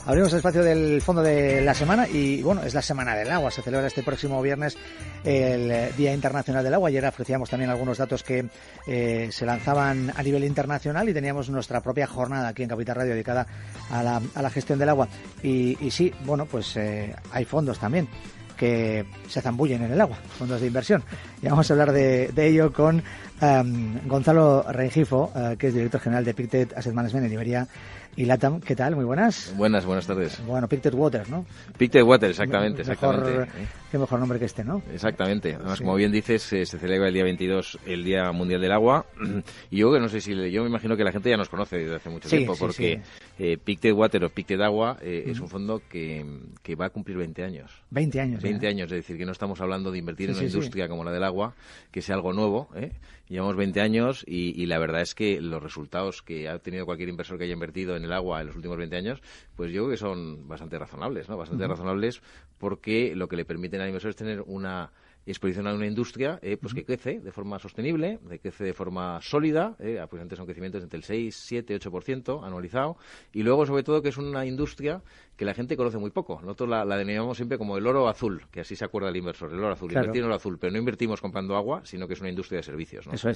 Abrimos el espacio del fondo de la semana y, bueno, es la Semana del Agua. Se celebra este próximo viernes el Día Internacional del Agua. Ayer ofrecíamos también algunos datos que se lanzaban a nivel internacional y teníamos nuestra propia jornada aquí en Capital Radio dedicada a la gestión del agua. Y sí, bueno, pues hay fondos también que se zambullen en el agua, fondos de inversión. Y vamos a hablar de ello con Gonzalo Rengifo, que es director general de Pictet Asset Management en Iberia y LATAM. ¿Qué tal? Muy buenas. Buenas tardes. Bueno, Pictet Water, ¿no? Pictet Water, exactamente. Qué mejor nombre que este, ¿no? Exactamente. Además, sí, como bien dices, se celebra el día 22, el Día Mundial del Agua. Y yo no sé yo me imagino que la gente ya nos conoce desde hace mucho tiempo, porque Pictet Water o Pictet Agua es un fondo que va a cumplir 20 años. 20 años. 20 años, es decir, que no estamos hablando de invertir en una industria como la del agua, que sea algo nuevo, Llevamos 20 años y la verdad es que los resultados que ha tenido cualquier inversor que haya invertido en el agua en los últimos 20 años, pues yo creo que son bastante razonables, ¿no? Bastante razonables, porque lo que le permiten al inversor es tener una exposición a una industria pues que crece de forma sostenible, que crece de forma sólida, aproximadamente son crecimientos entre el 6, 7, 8% anualizado, y luego sobre todo que es una industria que la gente conoce muy poco. Nosotros la denominamos siempre como el oro azul, que así se acuerda el inversor, el oro azul, claro. Invertir en oro azul, pero no invertimos comprando agua, sino que es una industria de servicios, ¿no? Eso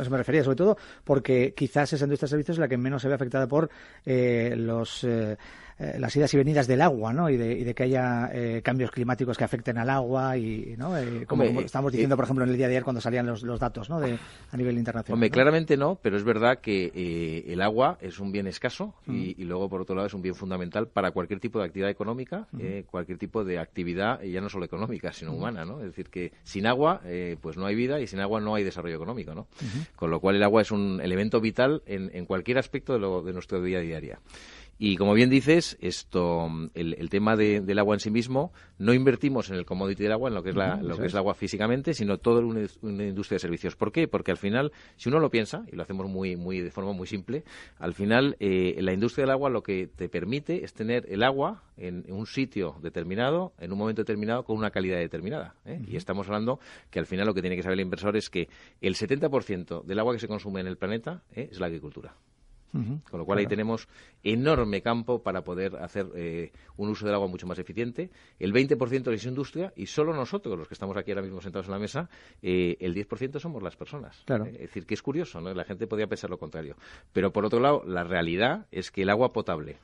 me refería, sobre todo porque quizás esa industria de servicios es la que menos se ve afectada por las idas y venidas del agua, ¿no? Y de que haya cambios climáticos que afecten al agua y ¿no? Como estamos diciendo, por ejemplo, en el día de ayer cuando salían los datos, ¿no? A nivel internacional. Hombre, ¿no? Claramente no, pero es verdad que el agua es un bien escaso y luego, por otro lado, es un bien fundamental para cualquier tipo de actividad económica, cualquier tipo de actividad, ya no solo económica, sino humana, ¿no? Es decir, que sin agua, pues no hay vida y sin agua no hay desarrollo económico, ¿no? Con lo cual el agua es un elemento vital en cualquier aspecto de nuestro día a día. Y como bien dices, el tema del agua en sí mismo, no invertimos en el commodity del agua, en lo que es el agua físicamente, sino toda una industria de servicios. ¿Por qué? Porque al final, si uno lo piensa, y lo hacemos de forma muy simple, al final la industria del agua lo que te permite es tener el agua en un sitio determinado, en un momento determinado, con una calidad determinada. Y estamos hablando que al final lo que tiene que saber el inversor es que el 70% del agua que se consume en el planeta es la agricultura. Con lo cual ahí tenemos enorme campo para poder hacer un uso del agua mucho más eficiente. El 20% es industria y solo nosotros, los que estamos aquí ahora mismo sentados en la mesa, el 10% somos las personas. Claro. Es decir, que es curioso, ¿no? La gente podría pensar lo contrario. Pero por otro lado, la realidad es que el agua potable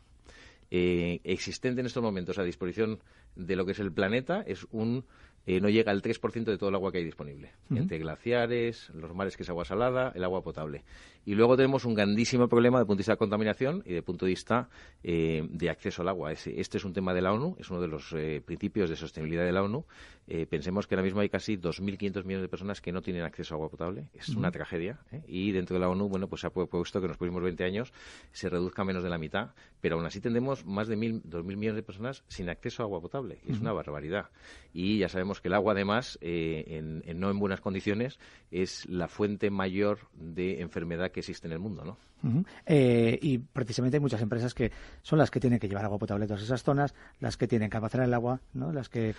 existente en estos momentos a disposición de lo que es el planeta es no llega al 3% de todo el agua que hay disponible, entre glaciares, los mares que es agua salada, el agua potable. Y luego tenemos un grandísimo problema de punto de vista de contaminación y de punto de vista de acceso al agua. Este es un tema de la ONU, es uno de los principios de sostenibilidad de la ONU. Pensemos que ahora mismo hay casi 2.500 millones de personas que no tienen acceso a agua potable. Es una tragedia. Y dentro de la ONU, bueno, pues se ha propuesto que en los próximos 20 años se reduzca menos de la mitad, pero aún así tendremos más de 2.000 millones de personas sin acceso a agua potable. Es una barbaridad. Y ya sabemos que el agua, además, no en buenas condiciones, es la fuente mayor de enfermedad que existe en el mundo, ¿no? Y precisamente hay muchas empresas que son las que tienen que llevar agua potable a todas esas zonas, las que tienen que almacenar el agua, ¿no? Las que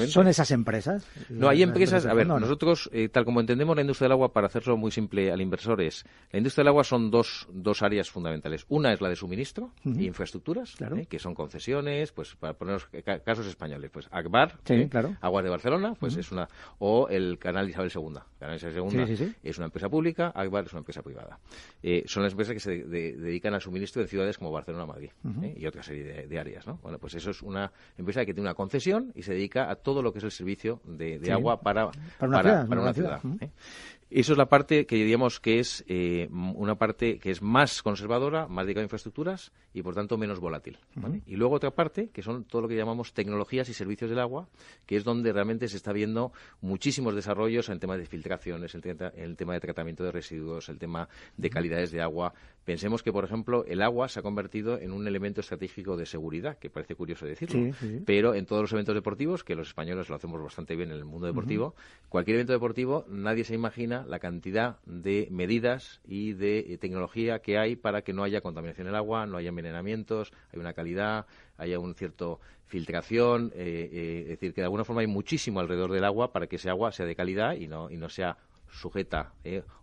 son esas empresas. No, hay empresas, a ver, nosotros, tal como entendemos la industria del agua, para hacerlo muy simple al inversor, la industria del agua son dos áreas fundamentales. Una es la de suministro y infraestructuras, claro, que son concesiones, pues para poner casos españoles, pues Agbar, claro, Aguas de Barcelona, pues es una, o el Canal Isabel II. Canal Isabel II es una empresa pública, Agbar es una empresa privada. Son las empresas que se dedican al suministro de ciudades como Barcelona o Madrid y otra serie de áreas, ¿no? Bueno, pues eso es una empresa que tiene una concesión y se dedica a todo lo que es el servicio de agua para una ciudad. Eso es la parte que diríamos que es una parte que es más conservadora, más dedicada a infraestructuras y, por tanto, menos volátil, ¿vale? Y luego otra parte, que son todo lo que llamamos tecnologías y servicios del agua, que es donde realmente se está viendo muchísimos desarrollos en temas de filtraciones, el tema de tratamiento de residuos, el tema de calidades de agua. Pensemos que, por ejemplo, el agua se ha convertido en un elemento estratégico de seguridad, que parece curioso decirlo, pero en todos los eventos deportivos, que los españoles lo hacemos bastante bien en el mundo deportivo, cualquier evento deportivo, nadie se imagina la cantidad de medidas y de tecnología que hay para que no haya contaminación en el agua, no haya envenenamientos, hay una calidad, haya un cierto filtración, es decir, que de alguna forma hay muchísimo alrededor del agua para que ese agua sea de calidad y no sea sujeta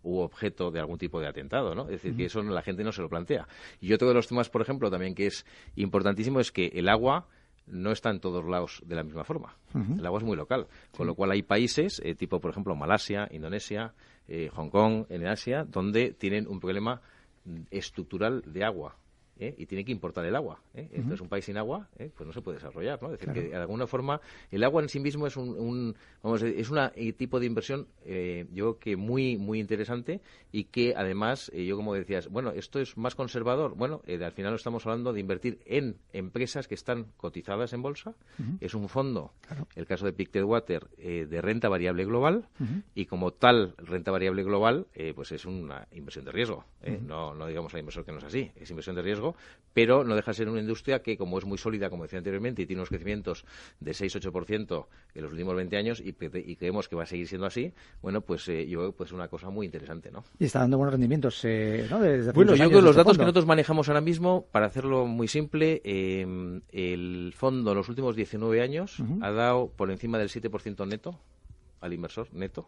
u objeto de algún tipo de atentado, ¿no? Es decir, que eso la gente no se lo plantea. Y otro de los temas, por ejemplo, también que es importantísimo es que el agua no está en todos lados de la misma forma. El agua es muy local, con lo cual hay países, tipo, por ejemplo, Malasia, Indonesia, Hong Kong, en Asia, donde tienen un problema estructural de agua. Y tiene que importar el agua. Entonces, un país sin agua, pues no se puede desarrollar, ¿no? Es decir, que de alguna forma el agua en sí mismo es un tipo de inversión, yo creo que muy muy interesante y que además, yo como decías, bueno, esto es más conservador. Bueno, al final estamos hablando de invertir en empresas que están cotizadas en bolsa. Es un fondo, el caso de Pictet Water, de renta variable global y como tal renta variable global, pues es una inversión de riesgo. No digamos al inversor que no es así, es inversión de riesgo, pero no deja de ser una industria que, como es muy sólida, como decía anteriormente, y tiene unos crecimientos de 6-8% en los últimos 20 años y creemos que va a seguir siendo así, bueno, pues yo creo que es una cosa muy interesante, ¿no? Y está dando buenos rendimientos, ¿no? Bueno, yo creo que los datos que nosotros manejamos ahora mismo, para hacerlo muy simple, el fondo en los últimos 19 años ha dado por encima del 7% neto al inversor neto,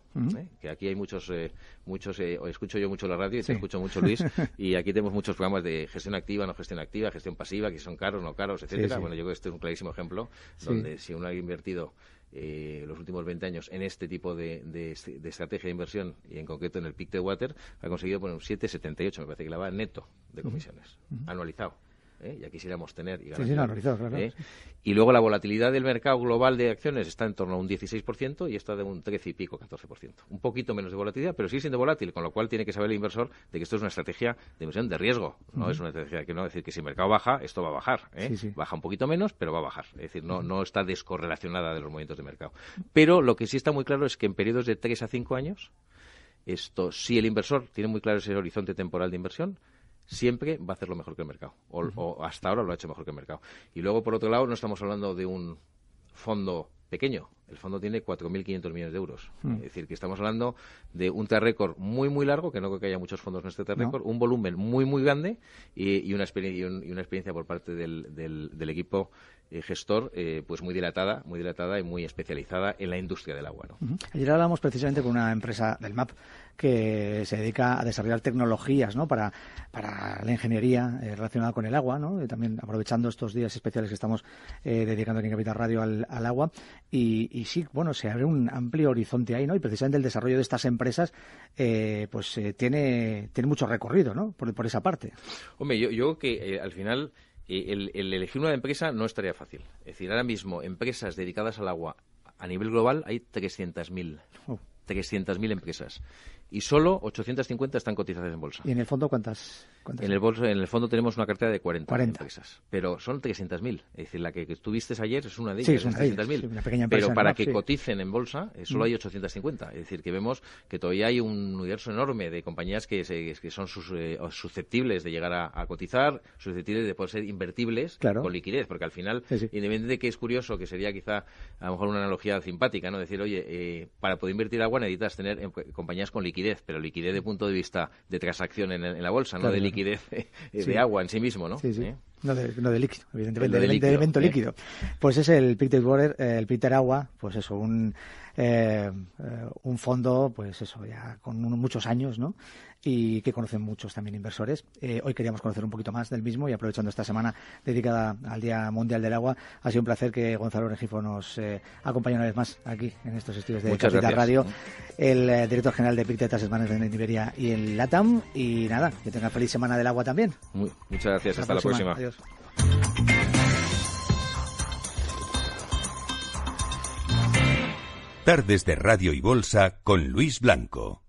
que aquí hay muchos escucho yo mucho la radio y te escucho mucho, Luis, y aquí tenemos muchos programas de gestión activa, no gestión activa, gestión pasiva, que son caros, no caros, etcétera. Bueno, yo creo que este es un clarísimo ejemplo donde si uno ha invertido los últimos 20 años en este tipo de estrategia de inversión y en concreto en el Pictet Water, ha conseguido poner un 7,78, me parece que la va neto de comisiones, anualizado. Ya quisiéramos tener y claro. Y luego la volatilidad del mercado global de acciones está en torno a un 16% y está de un 13 y pico, 14%. Un poquito menos de volatilidad, pero sigue siendo volátil, con lo cual tiene que saber el inversor de que esto es una estrategia de inversión de riesgo. No es una estrategia que no decir que si el mercado baja, esto va a bajar. Baja un poquito menos, pero va a bajar. Es decir, no está descorrelacionada de los movimientos de mercado. Pero lo que sí está muy claro es que en periodos de 3 a 5 años, si el inversor tiene muy claro ese horizonte temporal de inversión, siempre va a hacerlo mejor que el mercado, o hasta ahora lo ha hecho mejor que el mercado. Y luego, por otro lado, no estamos hablando de un fondo pequeño. El fondo tiene 4.500 millones de euros. Es decir, que estamos hablando de un track record muy, muy largo, que no creo que haya muchos fondos en este track record, un volumen muy, muy grande y una experiencia por parte del equipo gestor, pues muy dilatada y muy especializada en la industria del agua, ¿no? Ayer hablamos precisamente con una empresa del MAP que se dedica a desarrollar tecnologías, ¿no? para la ingeniería relacionada con el agua, ¿no? Y también aprovechando estos días especiales que estamos dedicando aquí en Capital Radio al agua y sí, bueno, se abre un amplio horizonte ahí, ¿no? Y precisamente el desarrollo de estas empresas tiene mucho recorrido, ¿no? Por esa parte. Hombre, yo creo que al final el elegir una empresa no es tarea fácil. Es decir, ahora mismo empresas dedicadas al agua a nivel global hay 300.000. 300.000 empresas. Y solo 850 están cotizadas en bolsa. ¿Y en el fondo cuántas? En el fondo tenemos una cartera de 40 empresas. Pero son 300.000. Es decir, la que tuviste ayer es una de ellas, son 300.000. Una pequeña empresa, pero para que coticen en bolsa, solo hay 850. Es decir, que vemos que todavía hay un universo enorme de compañías que son susceptibles de llegar a cotizar, susceptibles de poder ser invertibles con liquidez. Porque al final, independientemente de que es curioso, que sería quizá a lo mejor una analogía simpática, ¿no? Decir, oye, para poder invertir agua necesitas tener compañías con liquidez, pero liquidez de punto de vista de transacción en la bolsa, no de liquidez de agua en sí mismo, ¿no? No de líquido, evidentemente, de elemento líquido. Pues es el Pictet Water, el Pictet Agua, pues eso, un fondo, pues eso, ya con muchos años, ¿no? Y que conocen muchos también inversores. Hoy queríamos conocer un poquito más del mismo y aprovechando esta semana dedicada al Día Mundial del Agua, ha sido un placer que Gonzalo Rengifo nos acompañe una vez más aquí en estos estudios de Capital Radio, el director general de Pictet Asset Management en Iberia y en LATAM. Y nada, que tenga feliz Semana del Agua también. Muchas gracias, hasta la próxima. Adiós. Tardes de Radio y Bolsa con Luis Blanco.